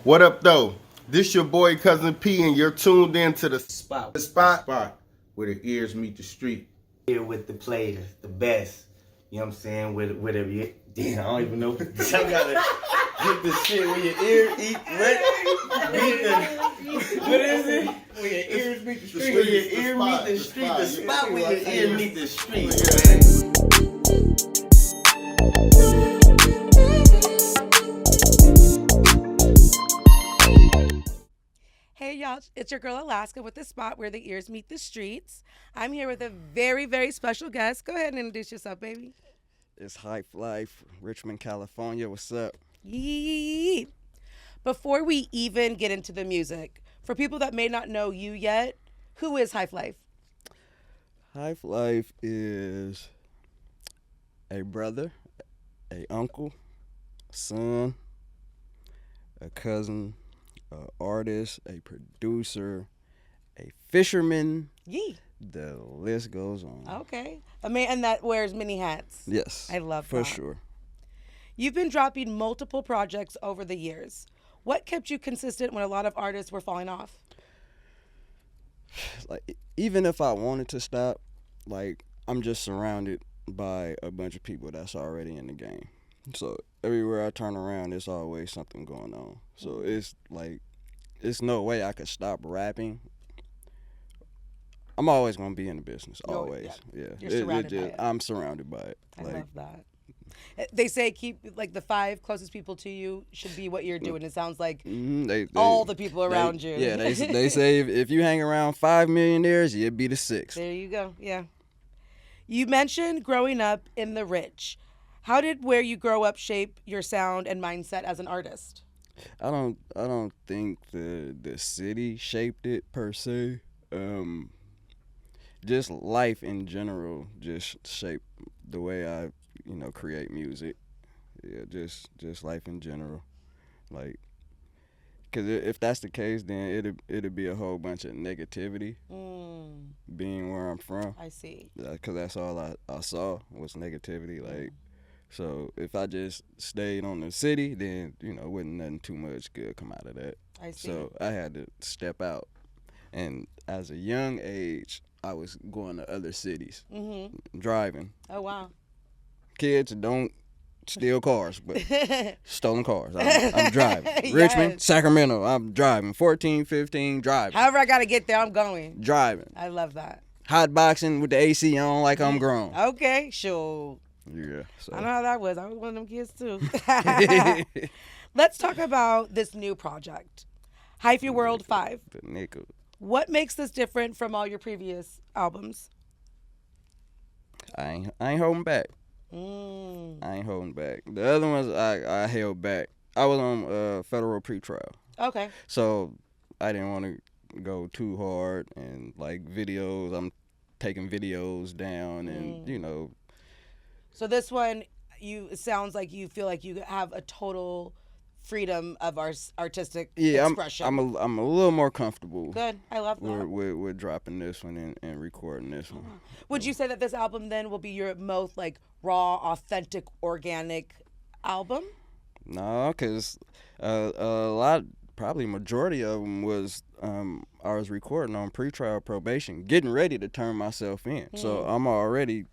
What up, though? This your boy Cuzin P, and you're tuned in to the Spot. spot where the ears meet the street. Here with the players, the best. You know what I'm saying? Whatever you. Damn, I don't even know. I gotta get the shit where your ear eat. What is it? Where your ears meet the street. Where your ear meet the street. The spot where your ear meet the street. Hey y'all, it's your girl Alaska with the spot where the ears meet the streets. I'm here with a very, very special guest. Go ahead and introduce yourself, baby. It's Hyph Life, Richmond, California. What's up? Yee. Before we even get into the music, for people that may not know you yet, who is Hyph Life? Hyph Life is a brother, a uncle, a son, a cousin, an artist, a producer, a fisherman. Yee. The list goes on. Okay. A man that wears many hats. Yes. I love for that. sure. You've been dropping multiple projects over the years. What kept you consistent when a lot of artists were falling off? Like, even if I wanted to stop, like, I'm just surrounded by a bunch of people that's already in the game. So everywhere I turn around, there's always something going on. So it's like, it's no way I could stop rapping. I'm always gonna be in the business, always. Yeah. You're surrounded by it. I'm surrounded by it. I love that. They say keep like the 5 closest people to you should be what you're doing. It sounds like all the people around you. Yeah, they say if you hang around 5 millionaires, you'd be the 6th. There you go. Yeah. You mentioned growing up in the rich. How did where you grow up shape your sound and mindset as an artist? I don't think the city shaped it per se. Just life in general just shaped the way I create music. Yeah, just life in general. Like, because if that's the case, then it'd be a whole bunch of negativity being where I'm from. I see. Because that's all I saw was negativity. Like, so if I just stayed on the city, then, wouldn't nothing too much good come out of that. I see. So I had to step out. And as a young age, I was going to other cities, driving. Oh, wow. Kids, don't steal cars, but stolen cars. I'm driving. Richmond, Sacramento, I'm driving. 14, 15, driving. However I got to get there, I'm going. Driving. I love that. Hot boxing with the AC on like I'm grown. Okay, sure. Yeah. So. I know how that was. I was one of them kids, too. Let's talk about this new project, Hyph World 5. The nickel. What makes this different from all your previous albums? I ain't holding back. I ain't holding back. The other ones I held back. I was on federal pretrial. Okay. So I didn't want to go too hard and like videos. I'm taking videos down and So this one, it sounds like you feel like you have a total freedom of our artistic expression. I'm a little more comfortable. Good. I love that. We're dropping this one and recording this one. Would you say that this album then will be your most like raw, authentic, organic album? No, because a lot, probably majority of them was I was recording on pretrial probation, getting ready to turn myself in. So I'm already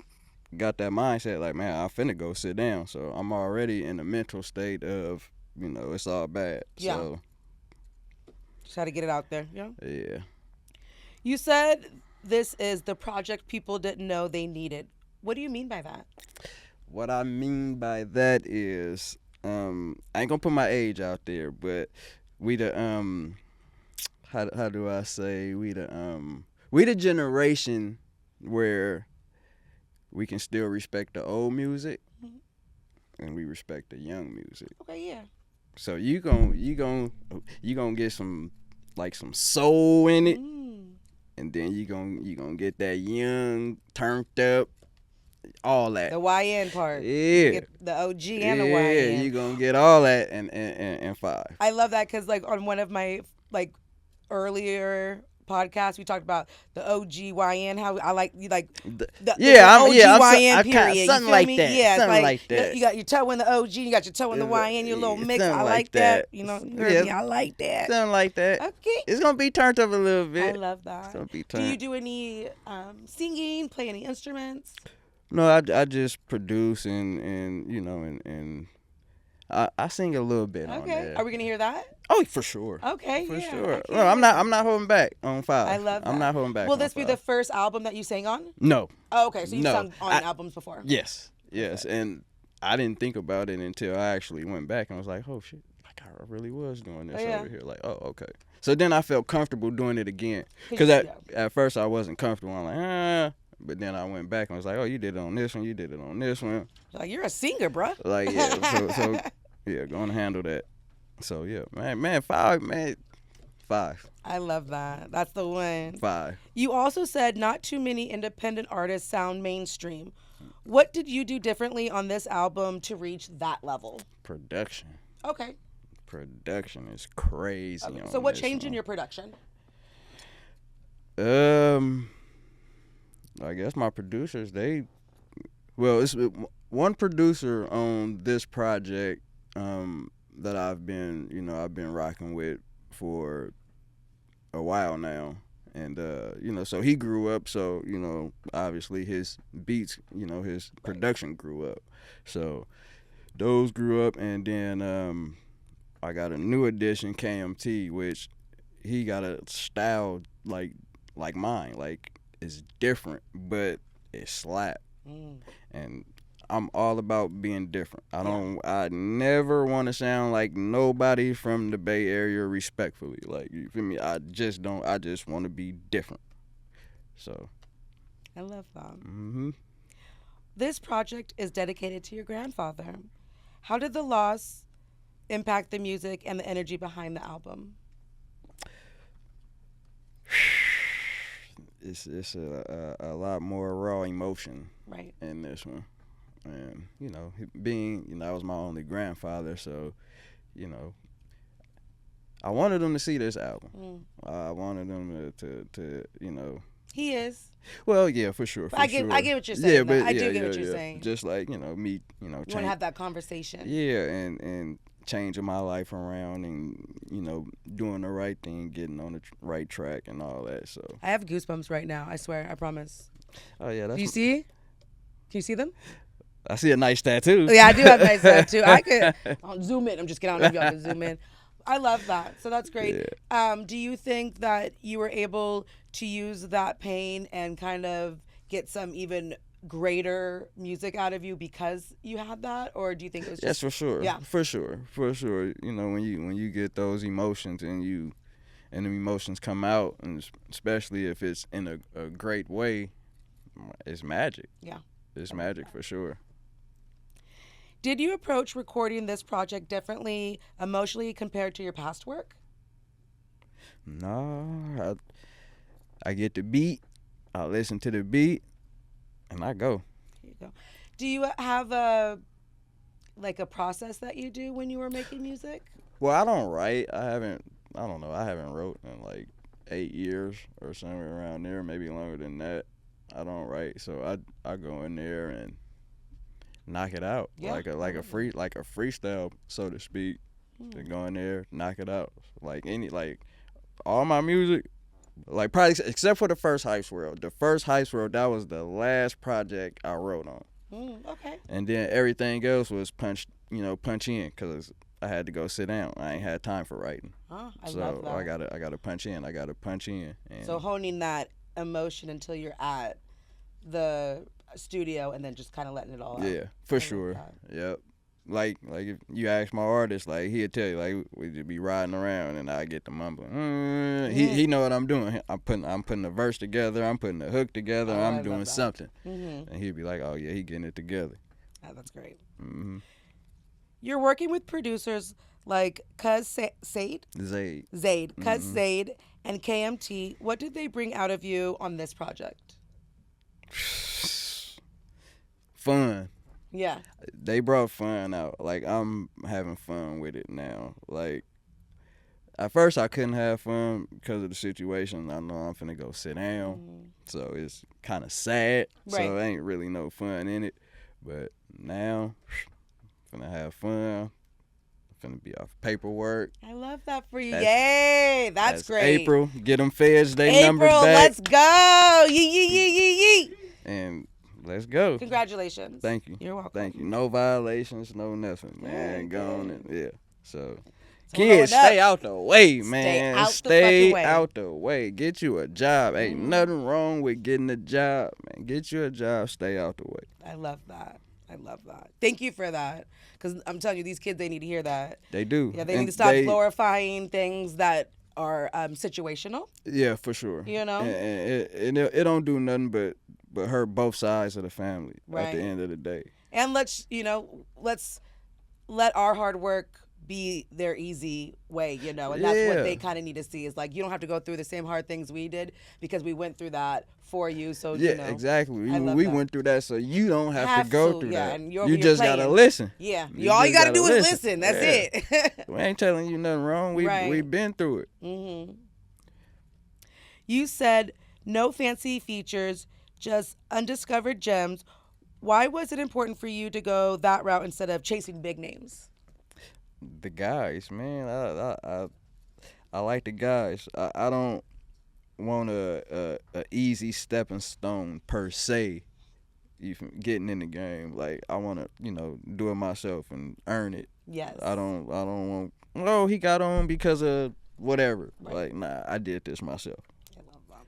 got that mindset like, man, I'm finna go sit down. So I'm already in a mental state of, it's all bad. Yeah. So just had to get it out there. Yeah. Yeah. You said this is the project people didn't know they needed. What do you mean by that? What I mean by that is, I ain't gonna put my age out there, but we the how do I say, we the generation where we can still respect the old music and we respect the young music. Okay, yeah. So you gonna get some soul in it, and then you gonna get that young, turned up, all that. The YN part. Yeah. Get the OG and the YN. Yeah, you gonna get all that in 5. I love that because like on one of my like earlier podcast, we talked about the OGYN. How I like you like yeah, the OGYN period. something you feel like me? that. Yeah, it's Something like, like that. You got your toe in the OG, you got your toe in the YN, your little mix. Something I like like that. that. You know, you heard me. I like that. Something like that. Okay. It's gonna be turned up a little I bit. love that. It's gonna be Do turned. you do any singing? Play any instruments? No, I just produce and you know and I sing a little bit on Okay. there. Are we gonna hear that? Oh, for sure. Okay. For yeah, sure. I No, I'm can't not holding back on 5. I love that. I'm not holding back. Will on this be 5. the first album that you sang on? No. Oh, okay. So you've No, sung on albums before. Yes. Yes. And I didn't think about it until I actually went back and was like, oh shit, like I really was doing this over here. Like, oh, okay. So then I felt comfortable doing it again. Because at first I wasn't comfortable. I'm like, but then I went back and was like, oh, you did it on this one, you did it on this one. Like, you're a singer, bruh. Like, yeah. So yeah, go and handle that. So yeah, man, 5. I love that. That's the one. 5. You also said not too many independent artists sound mainstream. What did you do differently on this album to reach that level? Production. Okay. Production is crazy. Okay. On So what this changed in one. your production? I guess my producers, it's one producer on this project that I've been rocking with for a while now. And so he grew up, so obviously his beats, his production grew up. So those grew up, and then I got a new addition, KMT, which he got a style like mine, like it's different, but it slap. And I'm all about being different. I never want to sound like nobody from the Bay Area respectfully. Like, you feel me? I just want to be different. So. I love that. Mm-hmm. This project is dedicated to your grandfather. How did the loss impact the music and the energy behind the album? It's a lot more raw emotion Right. in this one. And, I was my only grandfather, so, I wanted them to see this album. I wanted them to He is. Well, yeah, for sure. I get what you're saying. Yeah, but I do get what you're saying. Just like, me, You want to have that conversation. Yeah, and changing my life around and, doing the right thing, getting on the right track and all that, so. I have goosebumps right now. I swear. I promise. Oh, yeah. Do you see? Can you see them? I see a nice tattoo. Yeah, I do have nice tattoo. I'll zoom in. I'm just kidding. I don't know if y'all can zoom in. I love that. So that's great. Yeah. Do you think that you were able to use that pain and kind of get some even greater music out of you because you had that, or do you think it was just? Yes, for sure. Yeah, for sure. When you get those emotions and the emotions come out, and especially if it's in a great way, it's magic. Yeah, it's magic for sure. Did you approach recording this project differently emotionally compared to your past work? No, I get the beat, I listen to the beat, and I go. There you go. Do you have a process that you do when you were making music? Well, I don't write. I haven't wrote in like 8 years or somewhere around there, maybe longer than that. I don't write, so I go in there and knock it out, like a freestyle, so to speak. To go in there, knock it out, all my music, like probably except for the first Hyph World. The first Hyph World, that was the last project I wrote on. Okay. And then everything else was punch in, because I had to go sit down. I ain't had time for writing. I love that. I gotta punch in. And so honing that emotion until you're at the studio and then just kind of letting it all out. Yeah, for sure. Yep. Like if you ask my artist, like he'll tell you, like we just be riding around and I get the mumbling. He know what I'm doing. I'm putting a verse together. I'm putting a hook together. I'm doing something. And he'd be like, oh yeah, he getting it together. Oh, that's great. Mm-hmm. You're working with producers like Zaid, Cuz Zaid, and KMT. What did they bring out of you on this project? Fun. Yeah. They brought fun out. Like, I'm having fun with it now. Like, at first I couldn't have fun because of the situation. I know I'm finna go sit down, so it's kind of sad. Right. So ain't really no fun in it. But now, finna have fun. Finna be off paperwork. I love that for you. That's- Yay, that's great. April, get them feds they numbers April, back. let's go. Yee. And let's go. Congratulations. Thank you. You're welcome. Thank you. No violations, no nothing, man. Good, Gone good. and So we're kids, going up. stay out the way, man. out the Stay fucking way. out the way. Get you a job. Ain't nothing wrong with getting a job, man. Get you a job. Stay out the way. I love that. Thank you for that. Because I'm telling you, these kids, they need to hear that. They do. Yeah, they And need to stop glorifying things that are situational. Yeah, for sure. You know? And it don't do nothing but hurt both sides of the family at Right. the end of the day. And let's let our hard work be their easy way, and that's Yeah. what they kind of need to see is like, you don't have to go through the same hard things we did because we went through that for you. So, Yeah, exactly. I love We that. went through that, so you don't have to go through yeah, that. and You you're just gotta playing. listen. Yeah. You All you just got to do gotta is listen. That's it. We ain't telling you nothing wrong. Right. We've been through it. Mm-hmm. You said no fancy features, just undiscovered gems. Why was it important for you to go that route instead of chasing big names? The guys, man. I like the guys. I don't want a easy stepping stone per se. Even getting in the game, like I want to, do it myself and earn it. Yes. I don't want. Oh, he got on because of whatever. Right. Like, nah, I did this myself. I love that.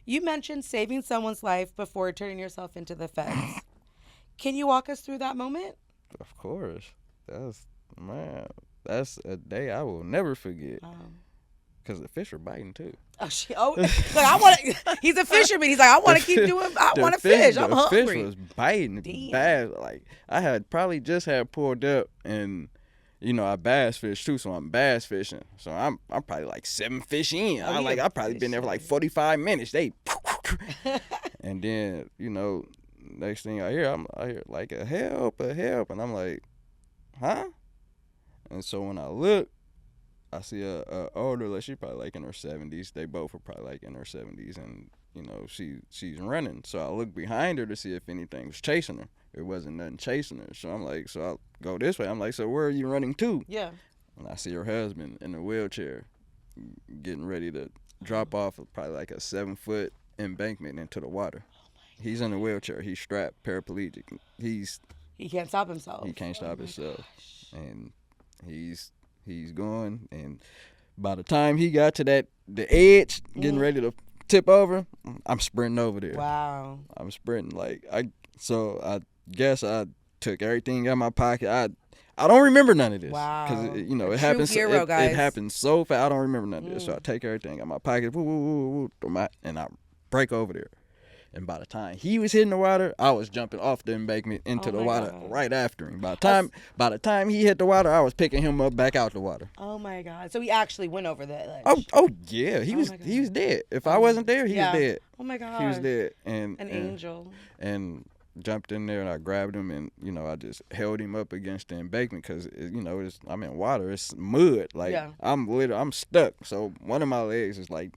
You mentioned saving someone's life before turning yourself into the feds. Can you walk us through that moment? Of course, that's a day I will never forget. Cause the fish are biting too. He's a fisherman. He's like, I want to keep doing. I want to fish. I'm hungry. The fish was biting bad. Like I had probably just had pulled up, and I bass fish too, so I'm bass fishing. So I'm probably like 7 fish in. I probably been there for like 45 minutes. They, and then next thing I hear like a help, and I'm like, huh? And so when I look, I see a older, like she probably like in her 70s. They both were probably like in her 70s, and she's running. So I look behind her to see if anything was chasing her. There wasn't nothing chasing her. So I'm like, so I'll go this way. I'm like, so where are you running to? Yeah. And I see her husband in a wheelchair, getting ready to drop off probably like a 7-foot embankment into the water. He's in a wheelchair. He's strapped, paraplegic. He can't stop himself. He can't stop himself, and he's going, and by the time he got to the edge, getting ready to tip over, I'm sprinting over there. Wow. I'm sprinting I guess I took everything out of my pocket. I don't remember none of this. Wow. Because it A happens. true hero, guys. It happened so fast. I don't remember none of this. So I take everything out of my pocket, and I break over there. And by the time he was hitting the water, I was jumping off the embankment into the water right after him. By the time he hit the water, I was picking him up back out the water. Oh my God! So he actually went over the ledge. Oh yeah, he was dead. If I wasn't there, he was dead. Oh my God! He was dead, and An angel. And jumped in there, and I grabbed him, and I just held him up against the embankment because I'm in water, it's mud. Like I'm stuck. So one of my legs is like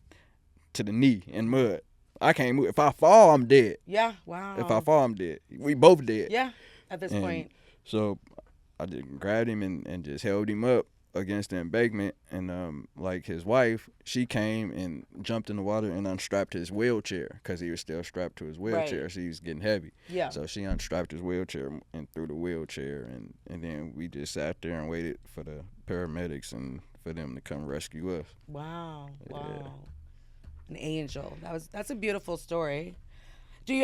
to the knee in mud. I can't move. If I fall, I'm dead. Yeah, wow. If I fall, I'm dead. We both dead. Yeah, at this point. So I just grabbed him and just held him up against the embankment. And like his wife, she came and jumped in the water and unstrapped his wheelchair because he was still strapped to his wheelchair. Right. So he was getting heavy. Yeah. So she unstrapped his wheelchair and threw the wheelchair. And then we just sat there and waited for the paramedics and for them to come rescue us. Wow. Yeah. Wow. An angel. That's a beautiful story.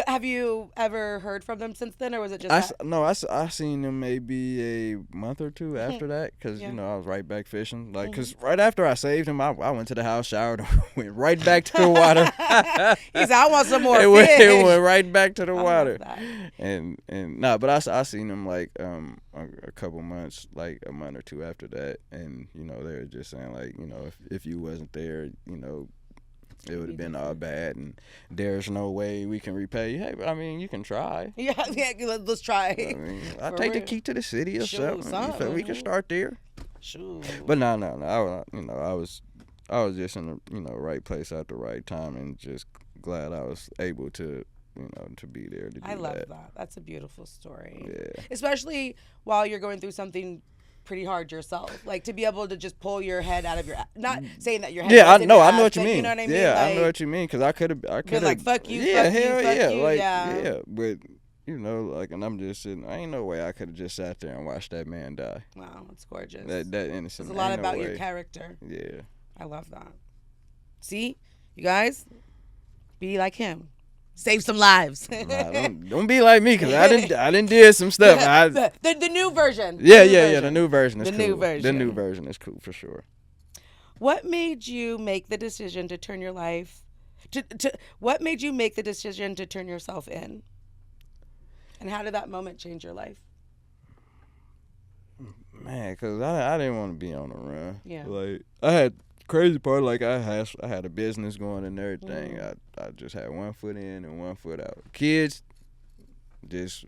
Have you ever heard from them since then, or was it just I seen them maybe a month or two after that because I was right back fishing. Like, cause right after I saved him, I went to the house, showered, and went right back to the water. He said, "I want some more fish." fish. It went right back to the I water. love that. But I seen him like a couple months, like a month or two after that, and they were just saying like if you wasn't there, it would have been all bad, and there's no way we can repay you. Hey, but I mean, you can try. Yeah, let's try. I'll take the key to the city or something. We can start there. Shoot. But no. I was just in the right place at the right time, and just glad I was able to to be there to do I love that. that. That's a beautiful story. Yeah. Especially while you're going through something pretty hard yourself. Like to be able to just pull your head out of your not saying that your head Yeah, was in your I ass, know what you but mean. You know what I mean? Yeah, like, I know what you mean, because I could have been like, fuck you, yeah, fuck you, hell fuck yeah, you, like yeah. but and I'm just sitting. Ain't no way I could have just sat there and watched that man die. Wow, that's gorgeous. That innocent. It's a lot ain't no about your way. character. Yeah. I love that. See, you guys, be like him. Save some lives. Nah, don't be like me, because I didn't did some stuff. The new version. Yeah. The new version is The cool. new version. The new version is cool for sure. What made you make the decision to turn your life what made you make the decision to turn yourself in? And how did that moment change your life? Man, because I didn't want to be on the run. Yeah. Like, I had crazy part, like I had a business going and everything. I just had one foot in and one foot out. Kids, just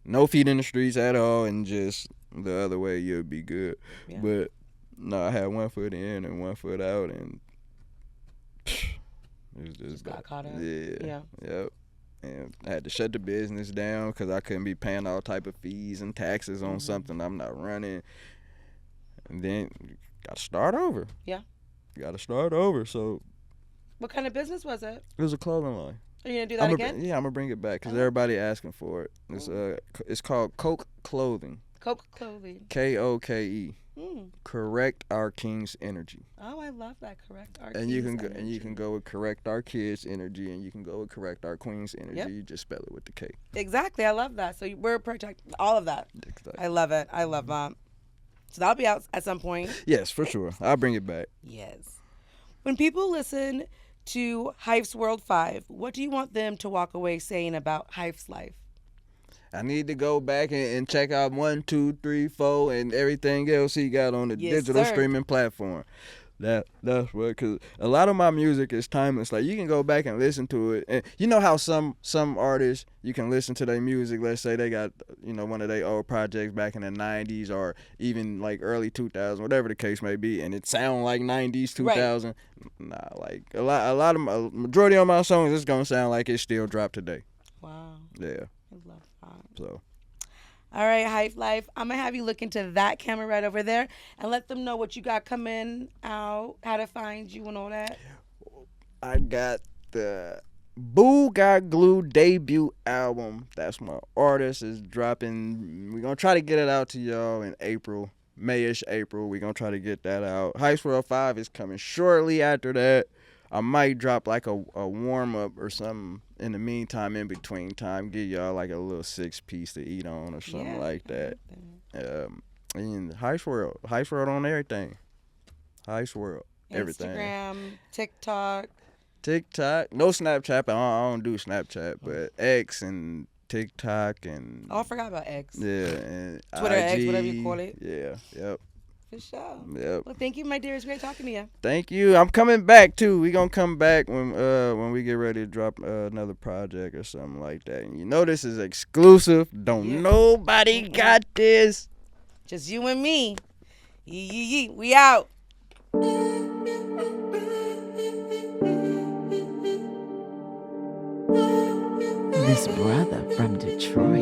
no feet in the streets at all, and just the other way you'll be good. Yeah. But no, I had one foot in and one foot out, and it just got caught up. Yeah. Yep. And I had to shut the business down because I couldn't be paying all type of fees and taxes on something I'm not running. And then you got to start over. Yeah. You got to start over. So What kind of business was it? it was a clothing line. Are you gonna do that again? Yeah, I'm gonna bring it back because everybody asking for it. It's called Coke Clothing. Coke clothing. Koke. Mm. Correct Our King's Energy. Oh, I love that. Correct our And you King's can go, and you can go with Correct Our Kids Energy, and you can go with Correct Our Queen's Energy. Yep. You just spell it with the K. Exactly. I love that. So we're protecting all of that. Exactly. I love it. I love that. So that'll be out at some point. Yes, for sure. I'll bring it back. Yes. When people listen to Hyph's World 5, what do you want them to walk away saying about Hyph's life? I need to go back and check out 1, 2, 3, 4, and everything else he got on the digital streaming platform. That's what, because a lot of my music is timeless. Like, you can go back and listen to it, and you know how some artists, you can listen to their music. Let's say they got one of their old projects back in the 90s or even like early 2000s, whatever the case may be, and it sound like 90s 2000. Right. Nah, like a lot of majority of my songs, it's gonna sound like it still dropped today. Wow. Yeah. I love that. So. All right, Hyph Life. I'm going to have you look into that camera right over there and let them know what you got coming out, how to find you and all that. I got the Boo Got Glue debut album. That's my artist is dropping. We're going to try to get it out to y'all in April, May-ish April. We're going to try to get that out. Hyph's World 5 is coming shortly after that. I might drop like a warm-up or something in the meantime, in between time, give y'all like a little 6-piece to eat on or something like that. And Hyph's World on everything. Hyph's World, everything. Instagram, TikTok. No Snapchat. I don't do Snapchat, but X and TikTok and. Oh, I forgot about X. Yeah, and Twitter, IG, X, whatever you call it. Yeah, yep. For sure. Yep. Well, thank you, my dear. It's great talking to you. Thank you. I'm coming back too. We gonna come back when we get ready to drop another project or something like that. And this is exclusive. Don't nobody got this. Just you and me. Yee. We out. This brother from Detroit.